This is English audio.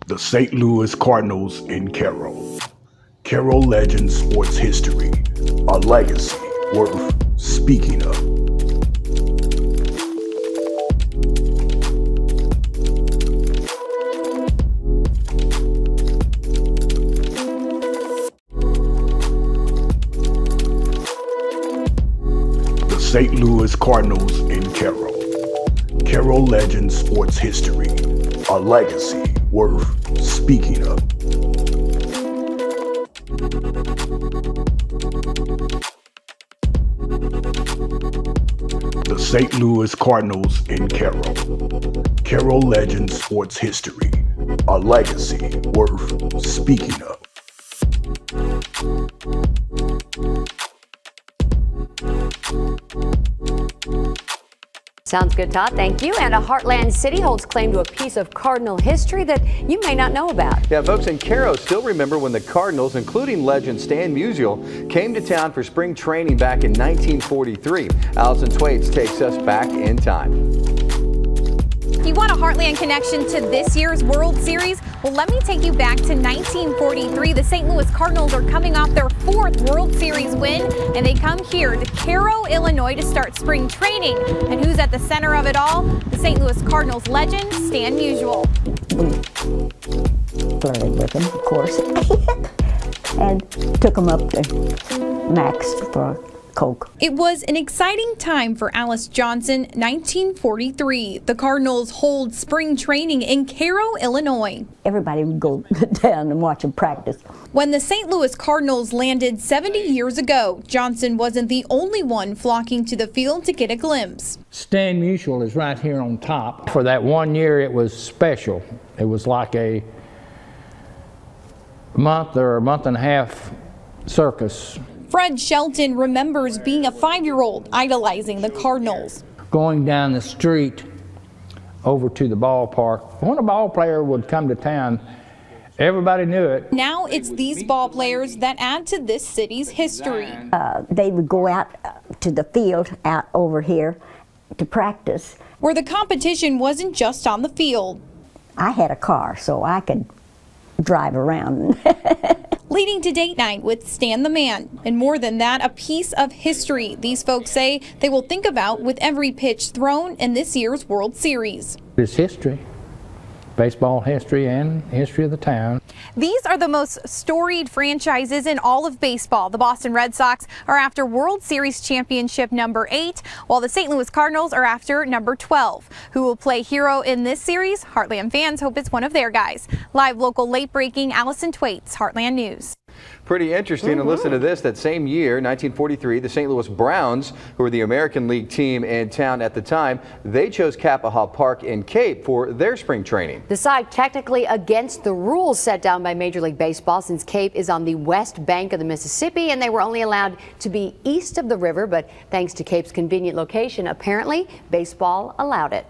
The St. Louis Cardinals in Cairo. Cairo Legends sports history, a legacy worth speaking of. The St. Louis Cardinals in Cairo. Cairo Legends sports history, a legacy worth speaking of. The St. Louis Cardinals in Cairo. Cairo Legends sports history, a legacy worth speaking of. Sounds good, Todd. Thank you. And a Heartland city holds claim to a piece of Cardinal history that you may not know about. Yeah, folks in Cairo still remember when the Cardinals, including legend Stan Musial, came to town for spring training back in 1943. Allison Thwaites takes us back in time. You want a Heartland connection to this year's World Series? Well, let me take you back to 1943. The St. Louis Cardinals are coming off their 4th World Series win, and they come here to Cairo, Illinois to start spring training. And who's at the center of it all? The St. Louis Cardinals legend, Stan Musial. We flirted with him, of course, and took him up to Max for Coke. It was an exciting time for Alice Johnson, 1943. The Cardinals hold spring training in Cairo, Illinois. Everybody would go down and watch him practice. When the St. Louis Cardinals landed 70 years ago, Johnson wasn't the only one flocking to the field to get a glimpse. Stan Musial is right here on top. For that 1 year, it was special. It was like a month or a month and a half circus. Fred Shelton remembers being a 5-year-old idolizing the Cardinals. Going down the street over to the ballpark, when a ball player would come to town, everybody knew it. Now it's these ball players that add to this city's history. They would go out to the field out over here to practice. Where the competition wasn't just on the field. I had a car, so I could drive around. Leading to date night with Stan the Man. And more than that, a piece of history these folks say they will think about with every pitch thrown in this year's World Series. It's history, baseball history and history of the town. These are the most storied franchises in all of baseball. The Boston Red Sox are after World Series championship number 8, while the St. Louis Cardinals are after number 12. Who will play hero in this series? Heartland fans hope it's one of their guys. Live local late breaking, Allison Thwaites, Heartland News. Pretty interesting. And listen to this. That same year, 1943, the St. Louis Browns, who were the American League team in town at the time, they chose Kappaha Park in Cape for their spring training. The side technically against the rules set down by Major League Baseball, since Cape is on the west bank of the Mississippi and they were only allowed to be east of the river. But thanks to Cape's convenient location, apparently baseball allowed it.